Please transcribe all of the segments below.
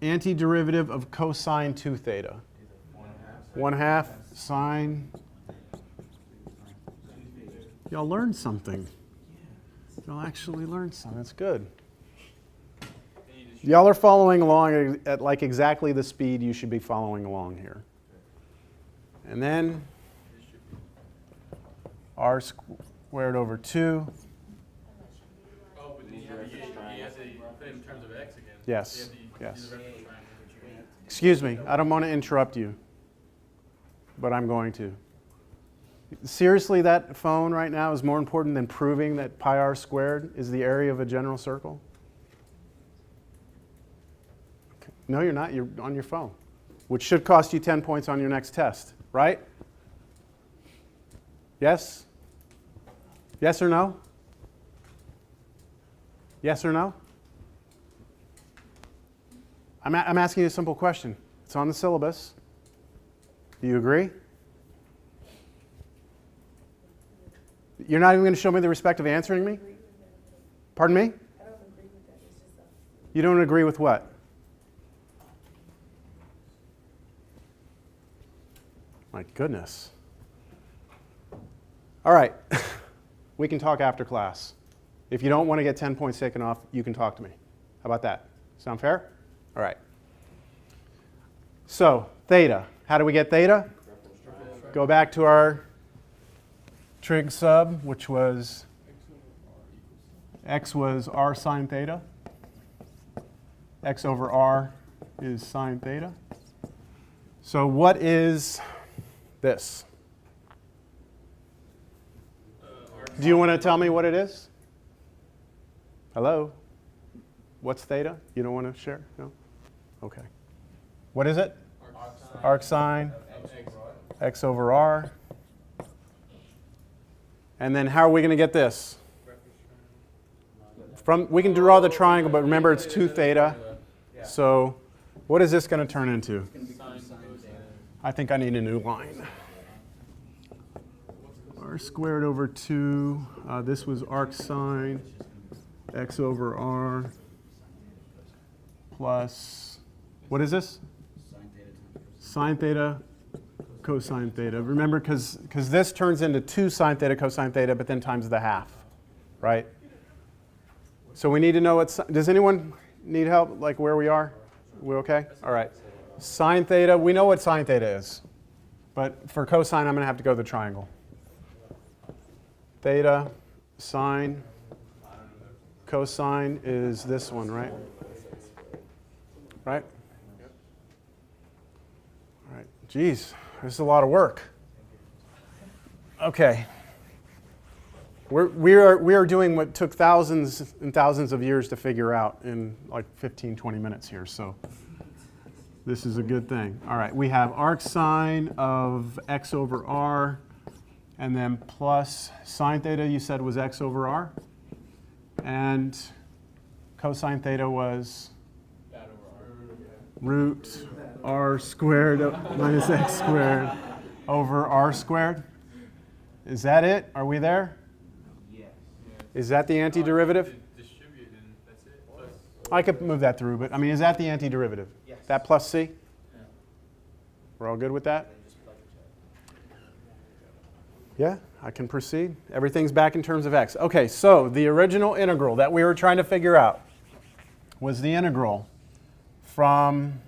antiderivative of cosine 2 theta? 1/2 sine. Y'all learned something. Y'all actually learned something. That's good. Y'all are following along at like exactly the speed you should be following along here. And then r squared over 2. Oh, but you have to put it in terms of x again. Yes, yes. Excuse me, I don't want to interrupt you, but I'm going to. Seriously, that phone right now is more important than proving that pi r squared is the area of a general circle? Okay. No, you're not. You're on your phone, which should cost you 10 points on your next test, right? Yes? Yes or no? Yes or no? I'm asking you a simple question. It's on the syllabus. Do you agree? You're not even going to show me the respect of answering me? Pardon me? I don't agree with that. It's just You don't agree with what? My goodness. All right. We can talk after class. If you don't want to get 10 points taken off, you can talk to me. How about that? Sound fair? All right. So, theta. How do we get theta? Go back to our trig sub, which was x was r sine theta. X over r is sine theta. So what is this? Do you want to tell me what it is? Hello? What's theta? You don't want to share? No? Okay. What is it? Arc sine x over r. And then how are we going to get this? We can draw the triangle, but remember it's 2 theta. So what is this going to turn into? I think I need a new line. R squared over 2. This was arc sine x over r plus, what is this? Sine theta cosine theta. Remember, because this turns into 2 sine theta cosine theta, but then times the half, right? So we need to know what, does anyone need help, like where we are? We okay? All right. Sine theta, we know what sine theta is. But for cosine, I'm going to have to go to the triangle. Theta, sine, cosine is this one, right? Right? All right. Geez, this is a lot of work. Okay. We are doing what took thousands and thousands of years to figure out in like 15, 20 minutes here. So this is a good thing. All right, we have arc sine of x over r, and then plus sine theta you said was x over r, and cosine theta was root r squared minus x squared over r squared. Is that it? Are we there? Is that the antiderivative? I could move that through, but I mean, is that the antiderivative? Yes. That plus c? Yeah. We're all good with that? Yeah, I can proceed. Everything's back in terms of x. Okay, so the original integral that we were trying to figure out was the integral from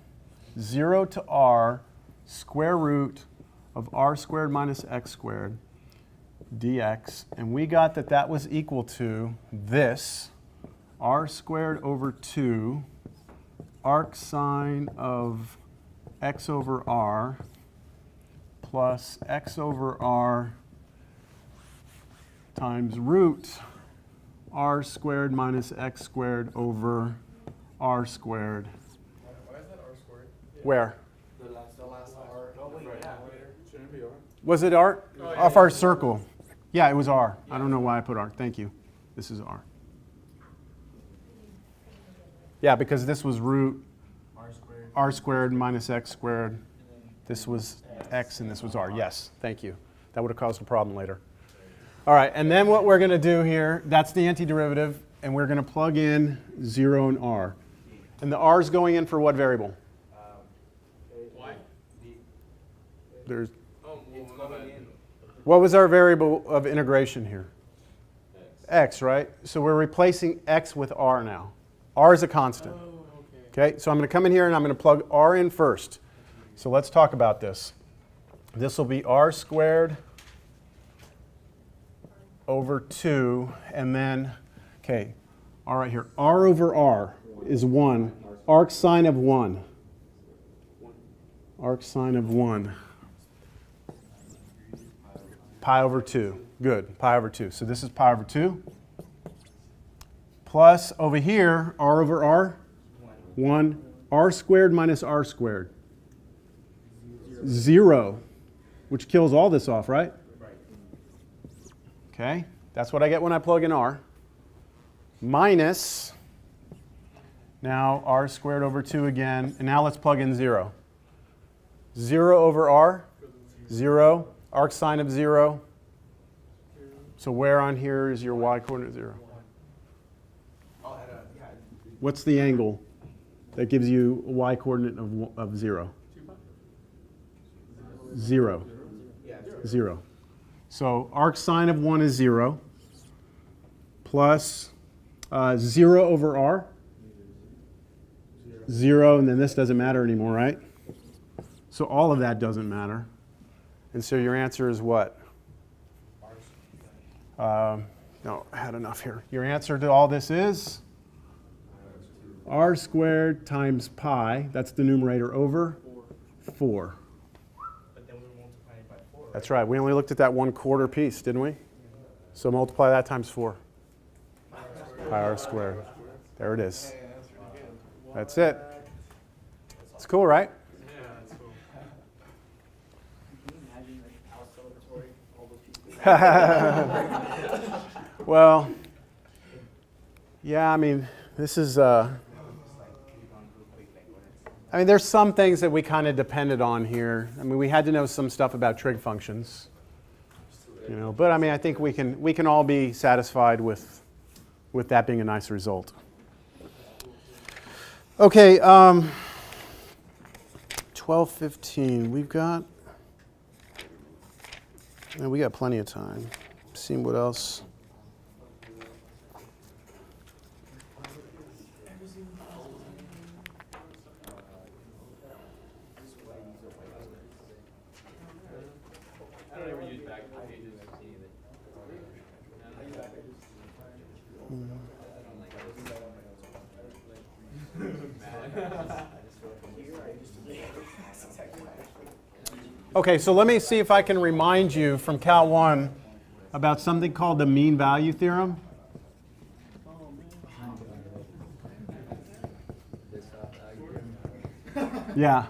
0 to r square root of r squared minus x squared dx, and we got that that was equal to this, r squared over 2 arc sine of x over r plus x over r times root r squared minus x squared over r squared. Why is that r squared? Where? The last r. Oh, wait, yeah. Shouldn't it be r? Was it r? Oh, yeah, Off our circle. Yeah, it was r. I don't know why I put r. Thank you. This is r. Yeah, because this was root r squared minus x squared. This was x and this was r. Yes, thank you. That would have caused a problem later. All right, and then what we're going to do here, that's the antiderivative, and we're going to plug in 0 and r. And the r is going in for what variable? Y? There's, Oh, well, my bad. what was our variable of integration here? X, right? So we're replacing x with r now. R is a constant. Oh, okay. Okay, so I'm going to come in here and I'm going to plug r in first. So let's talk about this. This will be r squared over 2, and then, okay, all right here, r over r is 1. Arc sine of 1. Arc sine of 1. Pi over 2. Good, pi over 2. So this is pi over 2. Plus, over here, r over r, 1. R squared minus r squared. 0, which kills all this off, right? Okay, that's what I get when I plug in r. Minus, now r squared over 2 again, and now let's plug in 0. 0 over r, 0. Arc sine of 0. So where on here is your y coordinate 0? What's the angle that gives you a y coordinate of 0? 0. 0. So arc sine of 1 is 0, plus 0 over r, 0, and then this doesn't matter anymore, right? So all of that doesn't matter. And so your answer is what? No, I had enough here. Your answer to all this is r squared times pi, that's the numerator, over 4. But then we multiply it by 4. That's right. We only looked at that 1/4 piece, didn't we? So multiply that times 4. Pi r squared. There it is. That's it. It's cool, right? Yeah, that's cool. Can you imagine like our celebratory, all those pieces? Well, yeah, I mean, this is, I mean, there's some things that we kind of depended on here. I mean, we had to know some stuff about trig functions, you know, but I mean, I think we can all be satisfied with that being a nice result. Okay, 12:15. We got plenty of time. See what else. I don't ever use back pages. Okay, so let me see if I can remind you from Cal 1 about something called the mean value theorem. Yeah.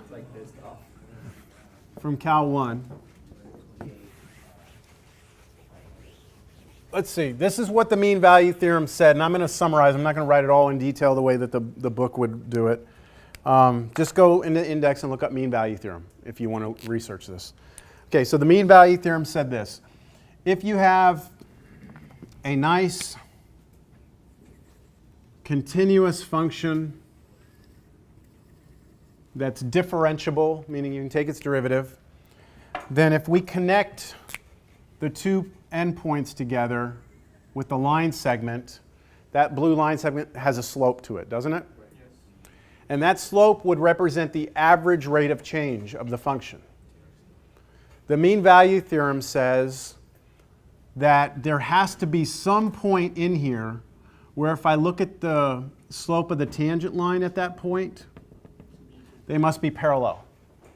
From Cal 1. Let's see. This is what the mean value theorem said, and I'm going to summarize. I'm not going to write it all in detail the way that the book would do it. Just go in the index and look up mean value theorem if you want to research this. Okay, so the mean value theorem said this. If you have a nice continuous function that's differentiable, meaning you can take its derivative, then if we connect the two endpoints together with the line segment, that blue line segment has a slope to it, doesn't it? Yes. And that slope would represent the average rate of change of the function. The mean value theorem says that there has to be some point in here where if I look at the slope of the tangent line at that point, they must be parallel.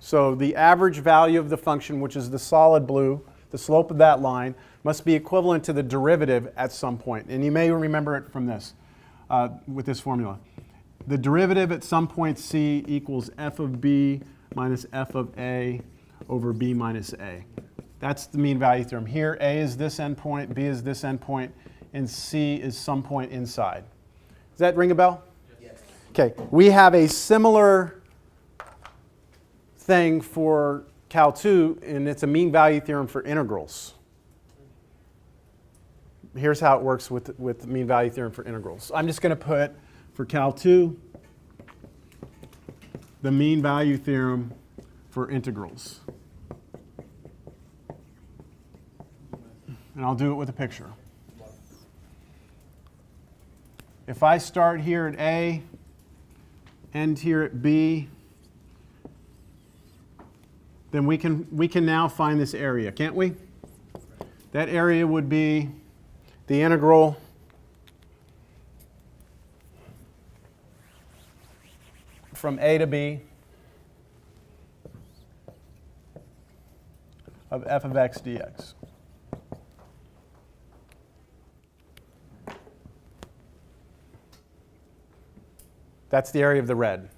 So the average value of the function, which is the solid blue, the slope of that line, must be equivalent to the derivative at some point. And you may remember it from this, with this formula. The derivative at some point c equals f of b minus f of a over b minus a. That's the mean value theorem. Here, a is this endpoint, b is this endpoint, and c is some point inside. Does that ring a bell? Yes. Okay, we have a similar thing for Cal 2, and it's a mean value theorem for integrals. Here's how it works with the mean value theorem for integrals. I'm just going to put, for Cal 2, the mean value theorem for integrals. And I'll do it with a picture. If I start here at A, end here at B, then we can now find this area, can't we? That area would be the integral from A to B of f of x dx. That's the area of the red.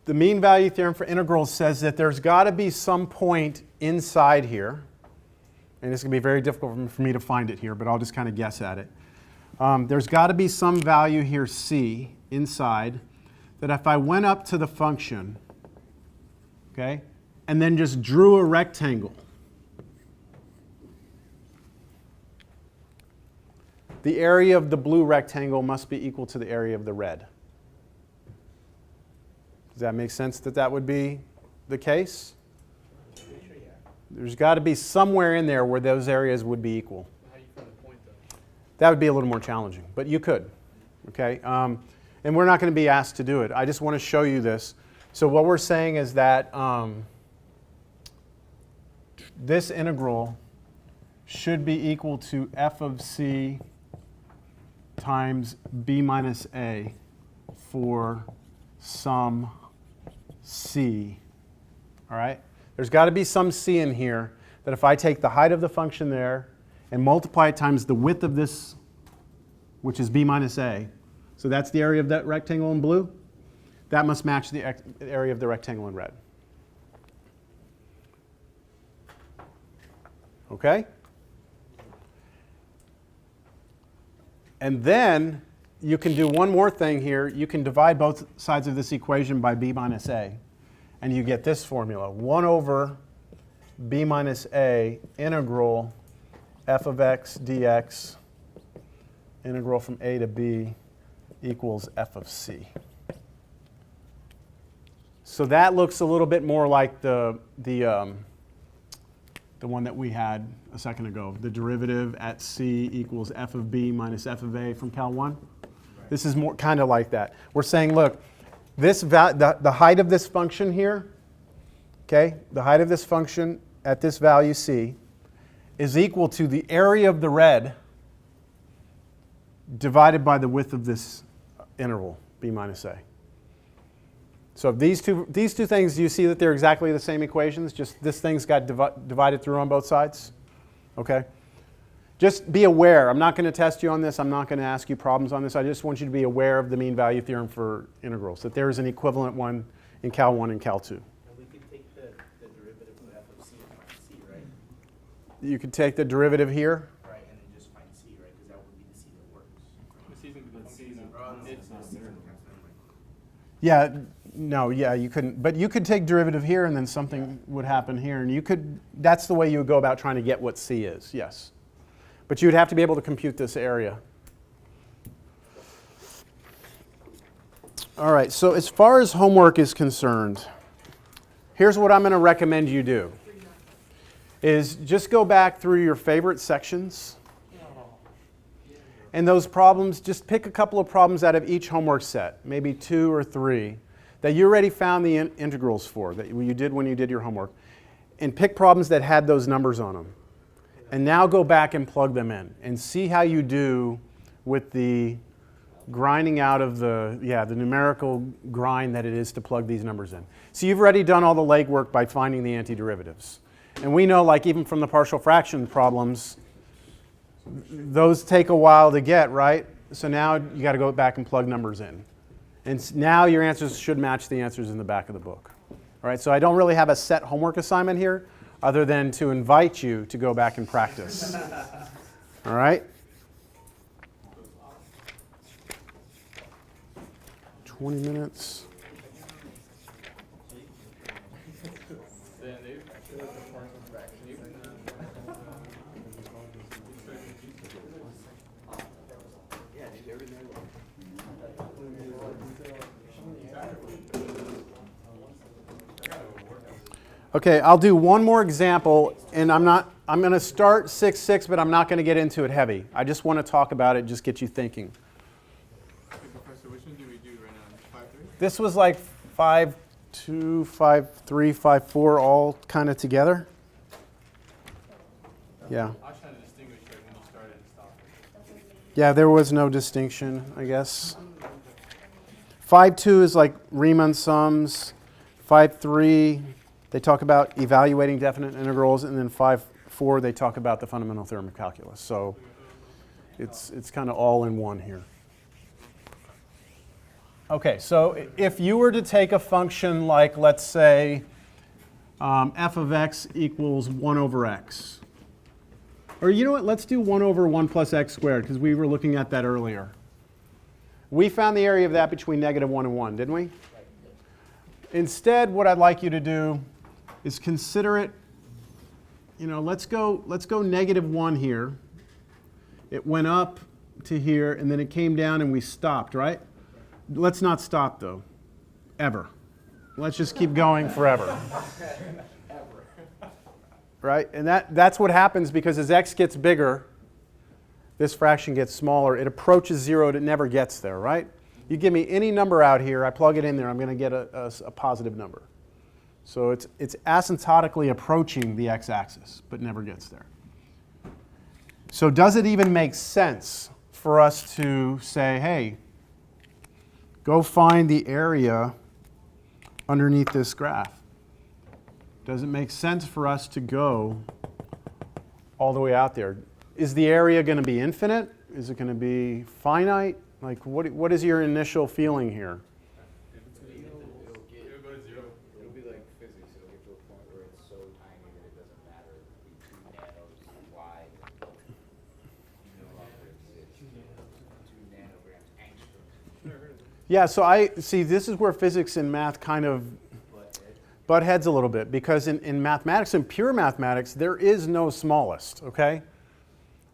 The mean value theorem for integrals says that there's got to be some point inside here, and it's going to be very difficult for me to find it here, but I'll just kind of guess at it. There's got to be some value here, c, inside, that if I went up to the function, okay, and then just drew a rectangle, the area of the blue rectangle must be equal to the area of the red. Does that make sense that that would be the case? There's got to be somewhere in there where those areas would be equal. How do you find the point, though? That would be a little more challenging, but you could. Okay? And we're not going to be asked to do it. I just want to show you this. So what we're saying is that this integral should be equal to f of c times b minus a for some c. All right? There's got to be some c in here that if I take the height of the function there and multiply it times the width of this, which is b minus a, so that's the area of that rectangle in blue, that must match the area of the rectangle in red. Okay? And then you can do one more thing here. You can divide both sides of this equation by b minus a, and you get this formula. 1 over b minus a integral f of x dx integral from a to b equals f of c. So that looks a little bit more like the one that we had a second ago. The derivative at c equals f of b minus f of a from Cal 1. Right. This is more kind of like that. We're saying, look, this the height of this function here, okay, the height of this function at this value c is equal to the area of the red divided by the width of this interval, b minus a. So these two things, do you see that they're exactly the same equations? Just this thing's got divided through on both sides? Okay? Just be aware. I'm not going to test you on this. I'm not going to ask you problems on this. I just want you to be aware of the mean value theorem for integrals, that there is an equivalent one in Cal 1 and Cal 2. And we could take the derivative of f of c and find c, right? You could take the derivative here. Right, and then just find c, right? Because that would be the c that works. Yeah, no, yeah, you couldn't. But you could take derivative here and then something would happen here. And you could, that's the way you would go about trying to get what c is, yes. But you would have to be able to compute this area. All right, so as far as homework is concerned, here's what I'm going to recommend you do. Is just go back through your favorite sections. And those problems, just pick a couple of problems out of each homework set, maybe 2 or 3, that you already found the integrals for, that you did when you did your homework. And pick problems that had those numbers on them. And now go back and plug them in and see how you do with the grinding out of the numerical grind that it is to plug these numbers in. So you've already done all the legwork by finding the antiderivatives. And we know, like even from the partial fraction problems, those take a while to get, right? So now you got to go back and plug numbers in. And now your answers should match the answers in the back of the book. All right, so I don't really have a set homework assignment here other than to invite you to go back and practice. All right? 20 minutes. Okay, I'll do one more example, and I'm going to start 6-6, but I'm not going to get into it heavy. I just want to talk about it, just get you thinking. Okay, Professor, which one do we do right now? 5-3? This was like 5-2, 5-3, 5-4, all kind of together. Yeah. I was trying to distinguish like when you started and stopped. Yeah, there was no distinction, I guess. 5-2 is like Riemann sums. 5-3, they talk about evaluating definite integrals, and then 5-4, they talk about the fundamental theorem of calculus. So it's kind of all in one here. Okay, so if you were to take a function like, let's say, f of x equals 1 over x. Or you know what, let's do 1 over 1 plus x squared, because we were looking at that earlier. We found the area of that between -1 and 1, didn't we? Instead, what I'd like you to do is consider it, you know, let's go -1 here. It went up to here, and then it came down, and we stopped, right? Let's not stop, though, ever. Let's just keep going forever. Right? And that's what happens, because as x gets bigger, this fraction gets smaller. It approaches 0. It never gets there, right? You give me any number out here, I plug it in there, I'm going to get a positive number. So it's asymptotically approaching the x-axis, but never gets there. So does it even make sense for us to say, hey, go find the area underneath this graph? Does it make sense for us to go all the way out there? Is the area going to be infinite? Is it going to be finite? Like, what is your initial feeling here? It'll go to 0. It'll be like physics. It'll get to a point where it's so tiny that it doesn't matter. It'll be 2 nanos wide. No longer exists. 2 nanograms angstroms. Yeah, so I see this is where physics and math kind of butt heads a little bit, because in mathematics, in pure mathematics, there is no smallest, okay?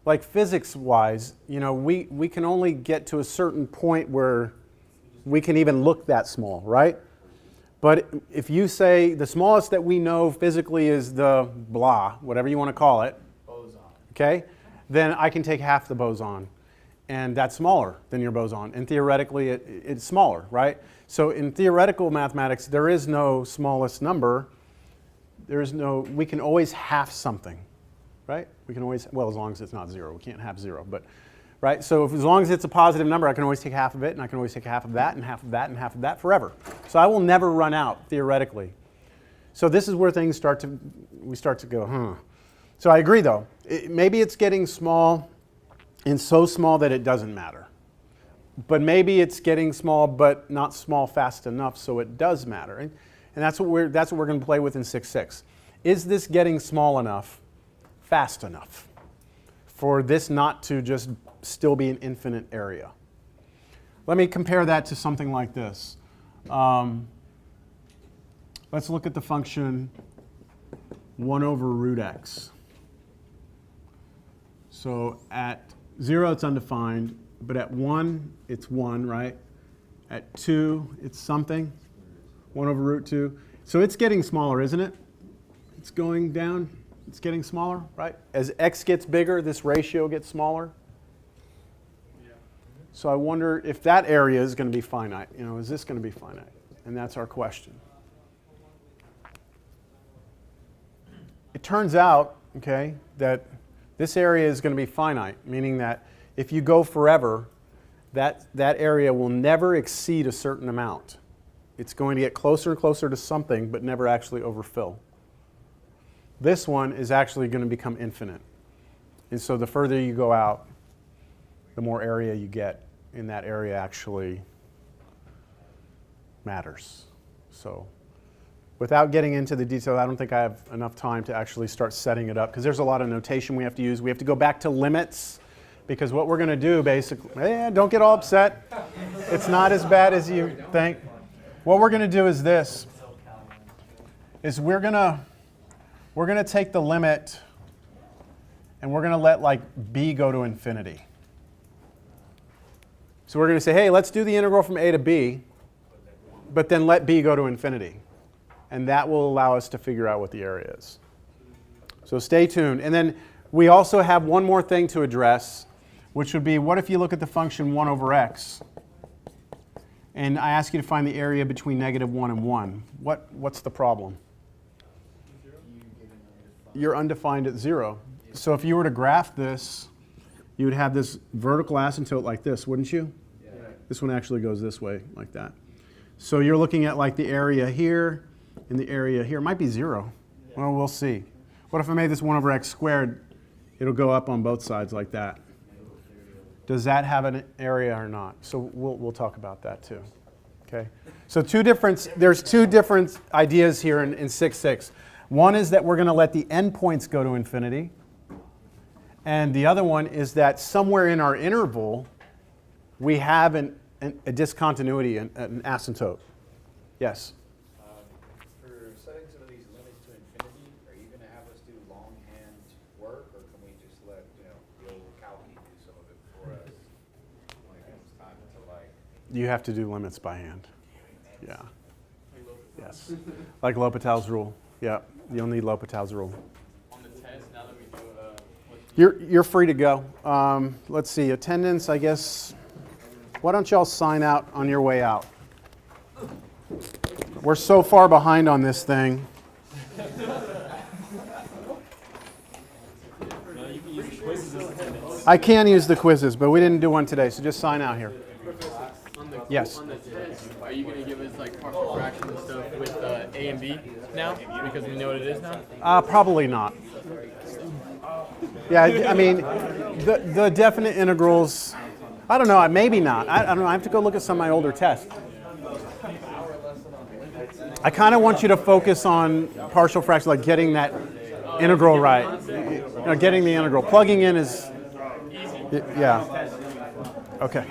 Like physics-wise, you know, we can only get to a certain point where we can even look that small, right? But if you say the smallest that we know physically is the blah, whatever you want to call it, Boson. okay, then I can take half the boson, and that's smaller than your boson. And theoretically, it's smaller, right? So in theoretical mathematics, there is no smallest number. There is no, we can always half something, right? We can always, well, as long as it's not 0. We can't have 0, but, right? So as long as it's a positive number, I can always take half of it, and I can always take half of that, and half of that, and half of that forever. So I will never run out, theoretically. So this is where things we start to go, So I agree, though. Maybe it's getting small, and so small that it doesn't matter. But maybe it's getting small, but not small fast enough, so it does matter. And that's what we're going to play with in 6-6. Is this getting small enough, fast enough, for this not to just still be an infinite area? Let me compare that to something like this. Let's look at the function 1 over root x. So at 0, it's undefined. But at 1, it's 1, right? At 2, it's something. 1 over root 2. So it's getting smaller, isn't it? It's going down. It's getting smaller, right? As x gets bigger, this ratio gets smaller. Yeah. So I wonder if that area is going to be finite. You know, is this going to be finite? And that's our question. It turns out, okay, that this area is going to be finite, meaning that if you go forever, that area will never exceed a certain amount. It's going to get closer and closer to something, but never actually overfill. This one is actually going to become infinite. And so the further you go out, the more area you get, and that area actually matters. So without getting into the detail, I don't think I have enough time to actually start setting it up, because there's a lot of notation we have to use. We have to go back to limits. Because what we're going to do basically, don't get all upset. It's not as bad as you think. What we're going to do is this, is we're going to take the limit and we're going to let like b go to infinity. So we're going to say, hey, let's do the integral from a to b, but then let b go to infinity. and that will allow us to figure out what the area is. So stay tuned. And then we also have one more thing to address, which would be, what if you look at the function 1 over x, and I ask you to find the area between -1 and 1. What's the problem? You're undefined at 0. So if you were to graph this, you would have this vertical asymptote like this, wouldn't you? Yeah. This one actually goes this way, like that. So you're looking at like the area here and the area here. It might be 0. Well, we'll see. What if I made this 1 over x squared? It'll go up on both sides like that. Does that have an area or not? So we'll talk about that too. Okay. So there's two different ideas here in 6.6. One is that we're going to let the endpoints go to infinity. And the other one is that somewhere in our interval, we have a discontinuity, an asymptote. Yes? For setting some of these limits to infinity, are you going to have us do longhand work, or can we just let, the old calculus do some of it for us when it comes time to like... You have to do limits by hand. Yeah. Yes. Like L'Hopital's rule. Yeah. You'll need L'Hopital's rule. On the test, now that we know You're free to go. Let's see, attendance, I guess. Why don't y'all sign out on your way out? We're so far behind on this thing. I can use the quizzes, but we didn't do one today, so just sign out here. Yes. on the test, are you going to give us like partial fraction and stuff with A and B now? Because we know what it is now? Probably not. Yeah, I mean, the definite integrals, I don't know, maybe not. I don't know, I have to go look at some of my older tests. I kind of want you to focus on partial fractions, like getting that integral right. Getting the integral. Plugging in is, yeah. Okay.